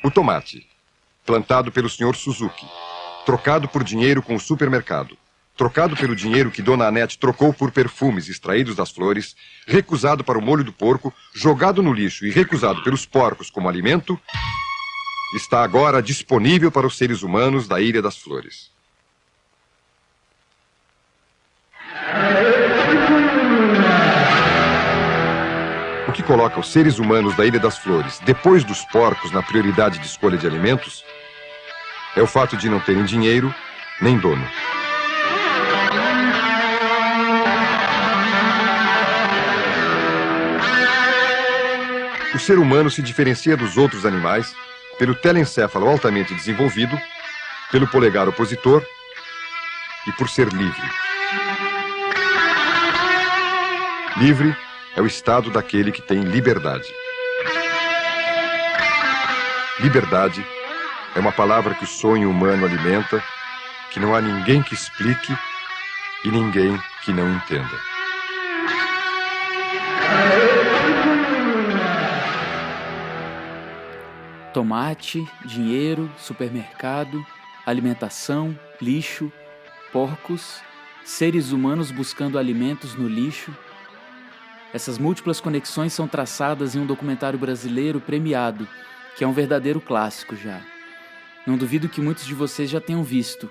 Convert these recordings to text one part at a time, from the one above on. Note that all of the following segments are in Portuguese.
O tomate, plantado pelo Sr. Suzuki, trocado por dinheiro com o supermercado, trocado pelo dinheiro que Dona Anete trocou por perfumes extraídos das flores, recusado para o molho do porco, jogado no lixo e recusado pelos porcos como alimento, está agora disponível para os seres humanos da Ilha das Flores. O que coloca os seres humanos da Ilha das Flores, depois dos porcos, na prioridade de escolha de alimentos, é o fato de não terem dinheiro nem dono. O ser humano se diferencia dos outros animais pelo telencéfalo altamente desenvolvido, pelo polegar opositor e por ser livre. Livre é o estado daquele que tem liberdade. Liberdade é uma palavra que o sonho humano alimenta, que não há ninguém que explique e ninguém que não entenda. Tomate, dinheiro, supermercado, alimentação, lixo, porcos, seres humanos buscando alimentos no lixo. Essas múltiplas conexões são traçadas em um documentário brasileiro premiado, que é um verdadeiro clássico já. Não duvido que muitos de vocês já tenham visto.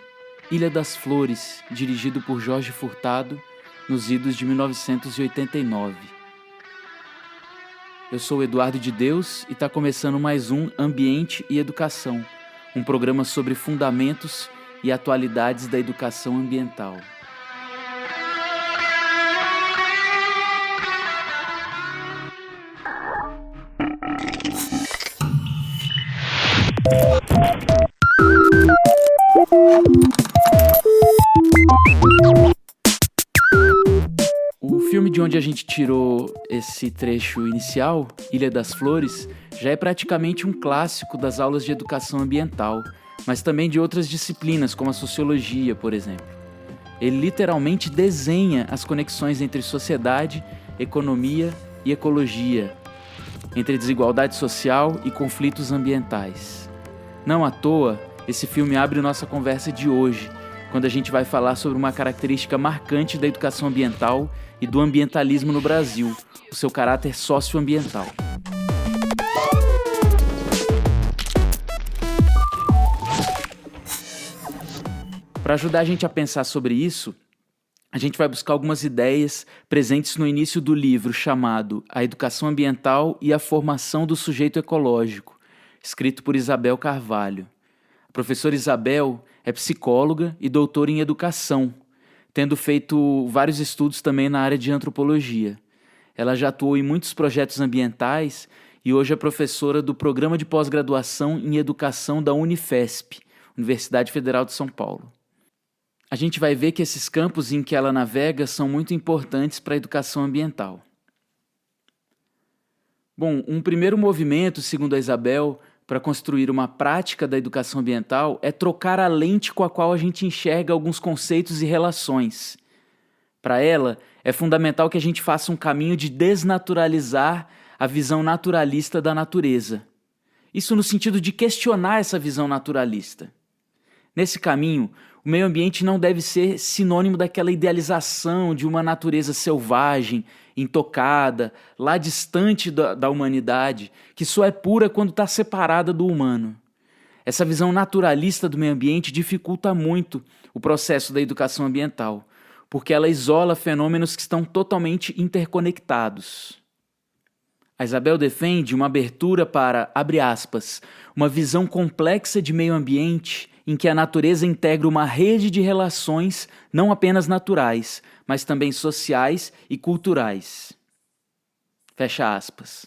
Ilha das Flores, dirigido por Jorge Furtado, nos idos de 1989. Eu sou o Eduardo de Deus e está começando mais um Ambiente e Educação, um programa sobre fundamentos e atualidades da educação ambiental. O filme de onde a gente tirou esse trecho inicial, Ilha das Flores, já é praticamente um clássico das aulas de educação ambiental, mas também de outras disciplinas, como a sociologia, por exemplo. Ele literalmente desenha as conexões entre sociedade, economia e ecologia, entre desigualdade social e conflitos ambientais. Não à toa, esse filme abre nossa conversa de hoje, quando a gente vai falar sobre uma característica marcante da educação ambiental e do ambientalismo no Brasil, o seu caráter socioambiental. Para ajudar a gente a pensar sobre isso, a gente vai buscar algumas ideias presentes no início do livro chamado A Educação Ambiental e a Formação do Sujeito Ecológico, escrito por Isabel Carvalho. A professora Isabel é psicóloga e doutora em educação, tendo feito vários estudos também na área de antropologia. Ela já atuou em muitos projetos ambientais e hoje é professora do Programa de Pós-Graduação em Educação da Unifesp, Universidade Federal de São Paulo. A gente vai ver que esses campos em que ela navega são muito importantes para a educação ambiental. Bom, um primeiro movimento, segundo a Isabel, para construir uma prática da educação ambiental é trocar a lente com a qual a gente enxerga alguns conceitos e relações. Para ela, é fundamental que a gente faça um caminho de desnaturalizar a visão naturalista da natureza. Isso no sentido de questionar essa visão naturalista. Nesse caminho, o meio ambiente não deve ser sinônimo daquela idealização de uma natureza selvagem, intocada, lá distante da humanidade, que só é pura quando está separada do humano. Essa visão naturalista do meio ambiente dificulta muito o processo da educação ambiental, porque ela isola fenômenos que estão totalmente interconectados. A Isabel defende uma abertura para, abre aspas, uma visão complexa de meio ambiente em que a natureza integra uma rede de relações não apenas naturais, mas também sociais e culturais. Fecha aspas.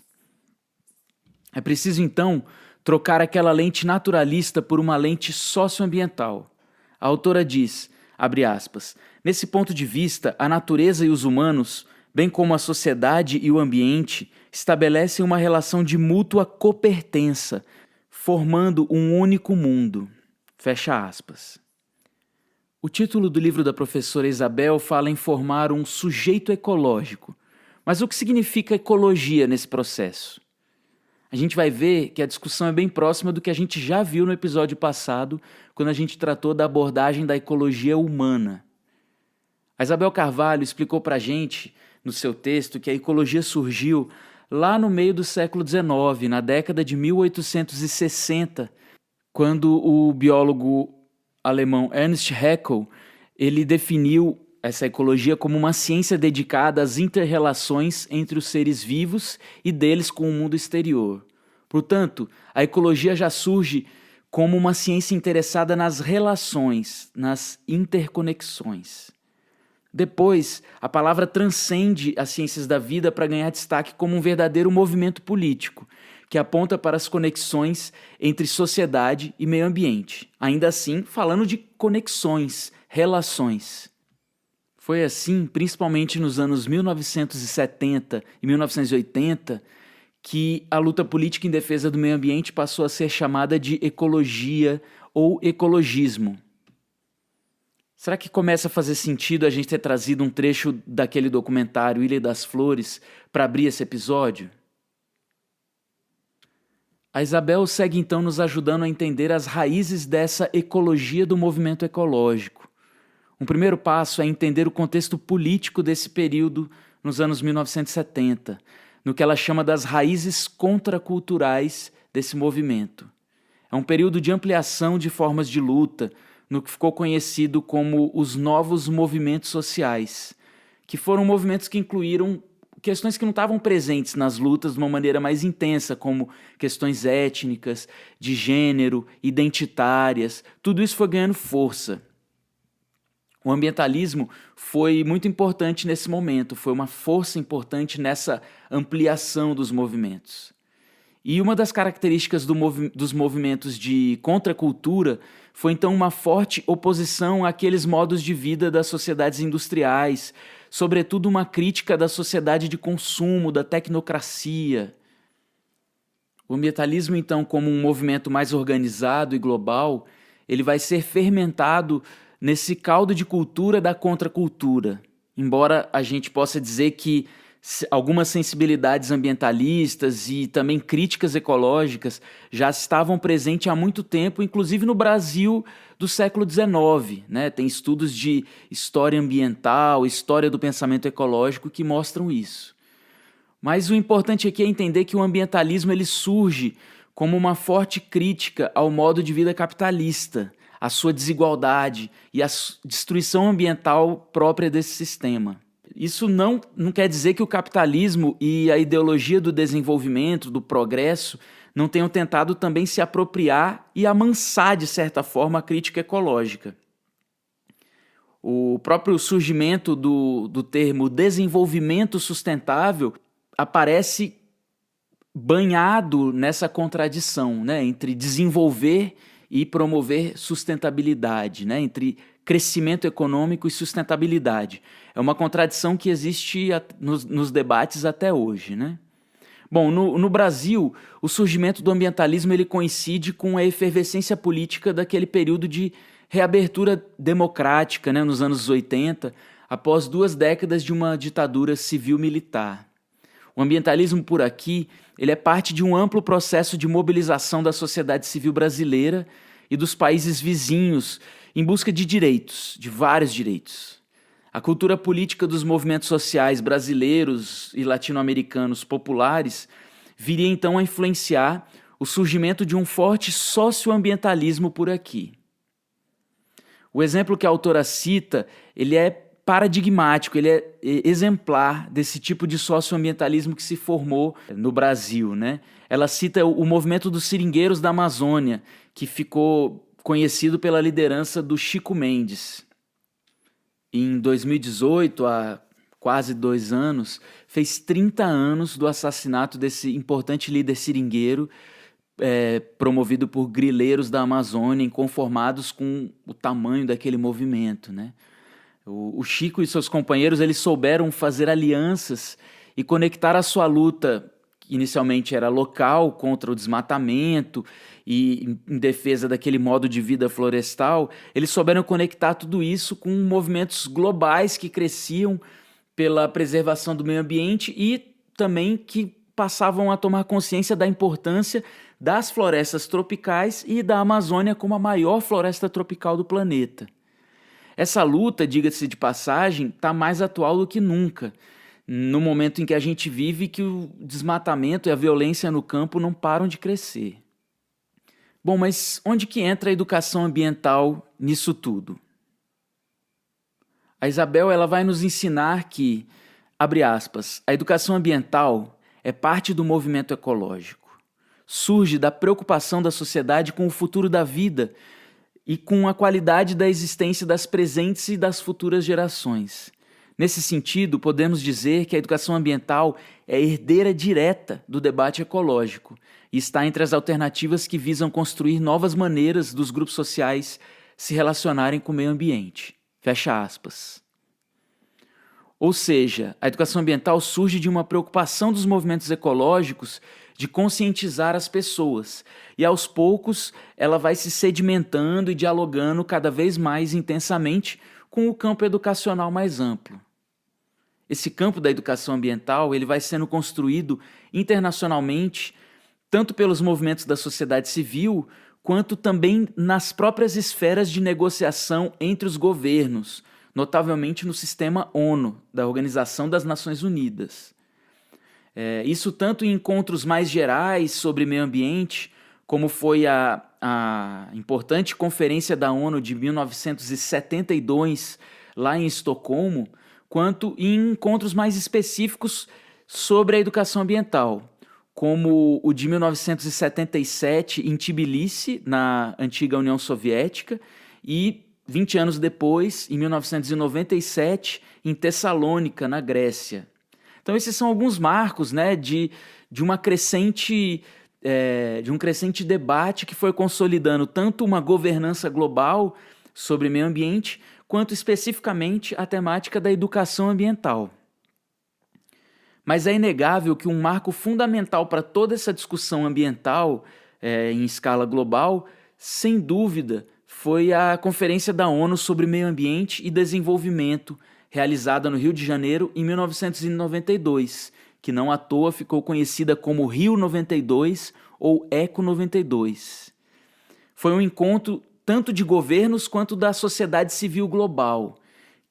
É preciso, então, trocar aquela lente naturalista por uma lente socioambiental. A autora diz, abre aspas, nesse ponto de vista, a natureza e os humanos, bem como a sociedade e o ambiente, estabelecem uma relação de mútua copertença, formando um único mundo. Fecha aspas. O título do livro da professora Isabel fala em formar um sujeito ecológico. Mas o que significa ecologia nesse processo? a gente vai ver que a discussão é bem próxima do que a gente já viu no episódio passado, quando a gente tratou da abordagem da ecologia humana. A Isabel Carvalho explicou para a gente, no seu texto, que a ecologia surgiu lá no meio do século XIX, na década de 1860, quando o biólogo alemão Ernst Haeckel ele definiu essa ecologia como uma ciência dedicada às inter-relações entre os seres vivos e deles com o mundo exterior. Portanto, a ecologia já surge como uma ciência interessada nas relações, nas interconexões. Depois, a palavra transcende as ciências da vida para ganhar destaque como um verdadeiro movimento político, que aponta para as conexões entre sociedade e meio ambiente. Ainda assim, falando de conexões, relações. Foi assim, principalmente nos anos 1970 e 1980, que a luta política em defesa do meio ambiente passou a ser chamada de ecologia ou ecologismo. Será que começa a fazer sentido a gente ter trazido um trecho daquele documentário Ilha das Flores para abrir esse episódio? A Isabel segue então nos ajudando a entender as raízes dessa ecologia do movimento ecológico. Um primeiro passo é entender o contexto político desse período nos anos 1970, no que ela chama das raízes contraculturais desse movimento. É um período de ampliação de formas de luta, no que ficou conhecido como os novos movimentos sociais, que foram movimentos que incluíram questões que não estavam presentes nas lutas de uma maneira mais intensa, como questões étnicas, de gênero, identitárias. Tudo isso foi ganhando força. O ambientalismo foi muito importante nesse momento, foi uma força importante nessa ampliação dos movimentos. E uma das características dos movimentos de contracultura foi então uma forte oposição àqueles modos de vida das sociedades industriais, sobretudo uma crítica da sociedade de consumo, da tecnocracia. O ambientalismo, então, como um movimento mais organizado e global, ele vai ser fermentado nesse caldo de cultura da contracultura. Embora a gente possa dizer que algumas sensibilidades ambientalistas e também críticas ecológicas já estavam presentes há muito tempo, inclusive no Brasil do século XIX, né? Tem estudos de história ambiental, história do pensamento ecológico que mostram isso. Mas o importante aqui é entender que o ambientalismo ele surge como uma forte crítica ao modo de vida capitalista, à sua desigualdade e à destruição ambiental própria desse sistema. Isso não quer dizer que o capitalismo e a ideologia do desenvolvimento, do progresso, não tenham tentado também se apropriar e amansar, de certa forma, a crítica ecológica. O próprio surgimento do termo desenvolvimento sustentável aparece banhado nessa contradição, né, entre desenvolver e promover sustentabilidade, né, entre crescimento econômico e sustentabilidade. É uma contradição que existe nos debates até hoje, né? Bom, no Brasil, o surgimento do ambientalismo ele coincide com a efervescência política daquele período de reabertura democrática, né, nos anos 80, após 2 décadas de uma ditadura civil-militar. O ambientalismo por aqui ele é parte de um amplo processo de mobilização da sociedade civil brasileira e dos países vizinhos em busca de direitos, de vários direitos. A cultura política dos movimentos sociais brasileiros e latino-americanos populares viria então a influenciar o surgimento de um forte socioambientalismo por aqui. O exemplo que a autora cita, ele é paradigmático, ele é exemplar desse tipo de socioambientalismo que se formou no Brasil, né? Ela cita o movimento dos seringueiros da Amazônia, que ficou conhecido pela liderança do Chico Mendes. Em 2018, há quase 2 anos, fez 30 anos do assassinato desse importante líder seringueiro, promovido por grileiros da Amazônia, inconformados com o tamanho daquele movimento, né? O Chico e seus companheiros eles souberam fazer alianças e conectar a sua luta, que inicialmente era local, contra o desmatamento e em defesa daquele modo de vida florestal, eles souberam conectar tudo isso com movimentos globais que cresciam pela preservação do meio ambiente e também que passavam a tomar consciência da importância das florestas tropicais e da Amazônia como a maior floresta tropical do planeta. Essa luta, diga-se de passagem, está mais atual do que nunca, no momento em que a gente vive que o desmatamento e a violência no campo não param de crescer. Bom, mas onde que entra a educação ambiental nisso tudo? A Isabel ela vai nos ensinar que, abre aspas, a educação ambiental é parte do movimento ecológico. Surge da preocupação da sociedade com o futuro da vida e com a qualidade da existência das presentes e das futuras gerações. Nesse sentido, podemos dizer que a educação ambiental é herdeira direta do debate ecológico e está entre as alternativas que visam construir novas maneiras dos grupos sociais se relacionarem com o meio ambiente. Fecha aspas. Ou seja, a educação ambiental surge de uma preocupação dos movimentos ecológicos de conscientizar as pessoas, e aos poucos ela vai se sedimentando e dialogando cada vez mais intensamente com o campo educacional mais amplo. Esse campo da educação ambiental ele vai sendo construído internacionalmente, tanto pelos movimentos da sociedade civil, quanto também nas próprias esferas de negociação entre os governos, notavelmente no sistema ONU, da Organização das Nações Unidas. Isso tanto em encontros mais gerais sobre meio ambiente, como foi a importante Conferência da ONU de 1972, lá em Estocolmo, quanto em encontros mais específicos sobre a educação ambiental, como o de 1977 em Tbilisi, na antiga União Soviética, e 20 anos depois, em 1997, em Tessalônica, na Grécia. Então esses são alguns marcos, né, de um crescente debate que foi consolidando tanto uma governança global sobre meio ambiente, quanto especificamente a temática da educação ambiental. Mas é inegável que um marco fundamental para toda essa discussão ambiental em escala global, sem dúvida, foi a Conferência da ONU sobre Meio Ambiente e Desenvolvimento, realizada no Rio de Janeiro em 1992, que não à toa ficou conhecida como Rio 92 ou Eco 92. Foi um encontro tanto de governos quanto da sociedade civil global,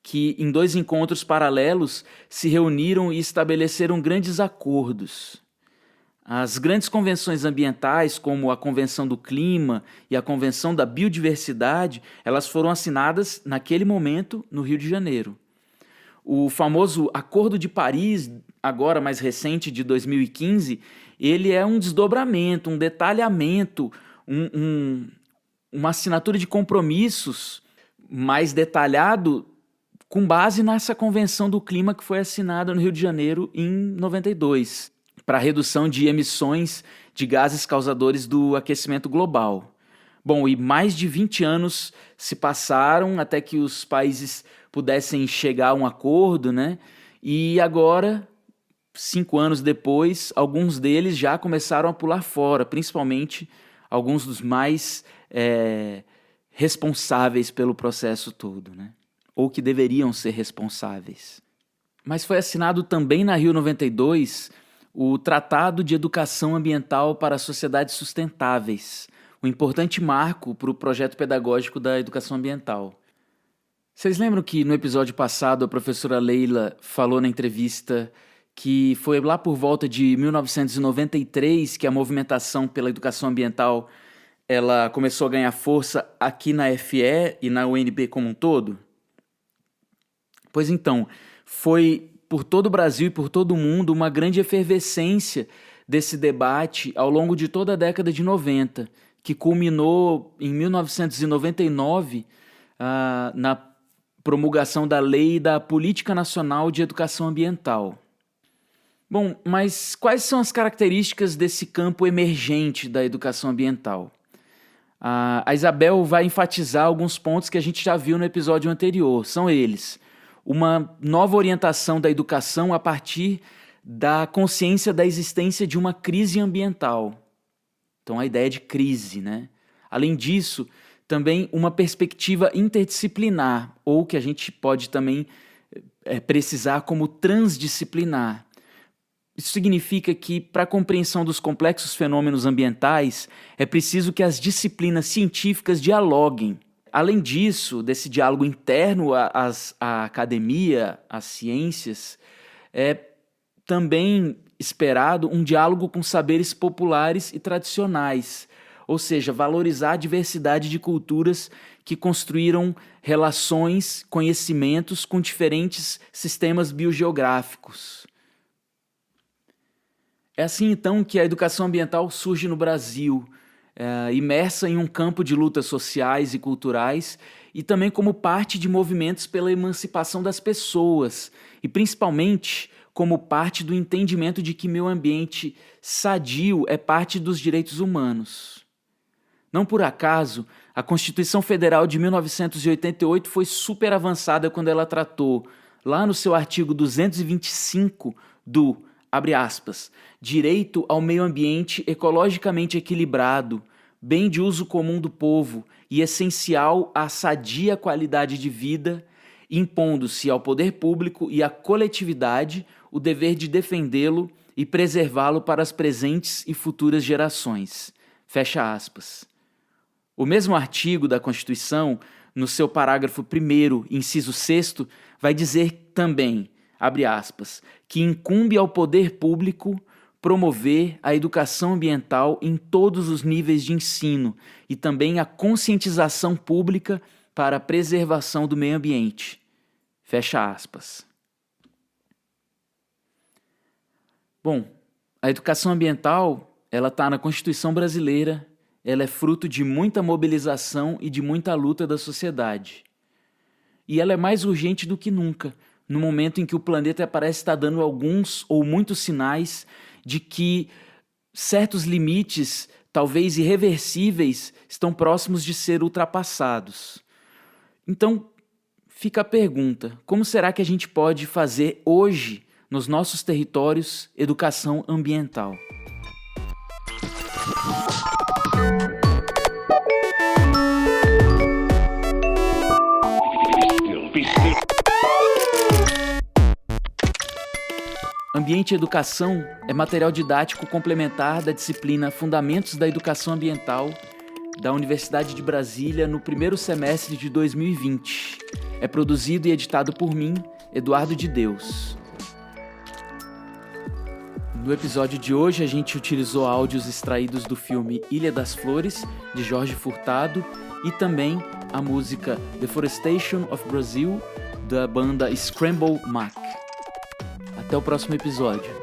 que em 2 encontros paralelos se reuniram e estabeleceram grandes acordos. As grandes convenções ambientais, como a Convenção do Clima e a Convenção da Biodiversidade, elas foram assinadas naquele momento no Rio de Janeiro. O famoso Acordo de Paris, agora mais recente, de 2015, ele é um desdobramento, um detalhamento, uma assinatura de compromissos mais detalhado com base nessa Convenção do Clima que foi assinada no Rio de Janeiro em 92, para a redução de emissões de gases causadores do aquecimento global. Bom, e mais de 20 anos se passaram até que os países pudessem chegar a um acordo, né? E agora, 5 anos depois, alguns deles já começaram a pular fora, principalmente alguns dos mais responsáveis pelo processo todo, né? Ou que deveriam ser responsáveis. Mas foi assinado também na Rio 92 o Tratado de Educação Ambiental para Sociedades Sustentáveis, um importante marco para o projeto pedagógico da educação ambiental. Vocês lembram que no episódio passado a professora Leila falou na entrevista que foi lá por volta de 1993 que a movimentação pela educação ambiental ela começou a ganhar força aqui na FE e na UNB como um todo? Pois então, foi por todo o Brasil e por todo o mundo uma grande efervescência desse debate ao longo de toda a década de 90, que culminou em 1999 na promulgação da Lei da Política Nacional de Educação Ambiental. Bom, mas quais são as características desse campo emergente da educação ambiental? A Isabel vai enfatizar alguns pontos que a gente já viu no episódio anterior. São eles: uma nova orientação da educação a partir da consciência da existência de uma crise ambiental. Então, a ideia de crise, né? Além disso, também uma perspectiva interdisciplinar, ou que a gente pode também precisar como transdisciplinar, Isso significa que, para a compreensão dos complexos fenômenos ambientais, é preciso que as disciplinas científicas dialoguem. Além disso, desse diálogo interno à academia, às ciências, é também esperado um diálogo com saberes populares e tradicionais, ou seja, valorizar a diversidade de culturas que construíram relações, conhecimentos com diferentes sistemas biogeográficos. É assim, então, que a educação ambiental surge no Brasil, imersa em um campo de lutas sociais e culturais e também como parte de movimentos pela emancipação das pessoas e, principalmente, como parte do entendimento de que meio ambiente sadio é parte dos direitos humanos. Não por acaso, a Constituição Federal de 1988 foi super avançada quando ela tratou, lá no seu artigo 225, do, abre aspas, direito ao meio ambiente ecologicamente equilibrado, bem de uso comum do povo e essencial à sadia qualidade de vida, impondo-se ao poder público e à coletividade o dever de defendê-lo e preservá-lo para as presentes e futuras gerações. Fecha aspas. O mesmo artigo da Constituição, no seu parágrafo 1º, inciso 6º, vai dizer também, abre aspas, que incumbe ao poder público promover a educação ambiental em todos os níveis de ensino e também a conscientização pública para a preservação do meio ambiente. Fecha aspas. Bom, a educação ambiental, ela está na Constituição brasileira, ela é fruto de muita mobilização e de muita luta da sociedade. E ela é mais urgente do que nunca, no momento em que o planeta parece estar dando alguns ou muitos sinais de que certos limites, talvez irreversíveis, estão próximos de ser ultrapassados. Então, fica a pergunta: como será que a gente pode fazer hoje, nos nossos territórios, educação ambiental? Ambiente e Educação é material didático complementar da disciplina Fundamentos da Educação Ambiental da Universidade de Brasília no primeiro semestre de 2020. É produzido e editado por mim, Eduardo de Deus. No episódio de hoje, a gente utilizou áudios extraídos do filme Ilha das Flores, de Jorge Furtado, e também a música Deforestation of Brazil, da banda Scramble Mac. Até o próximo episódio.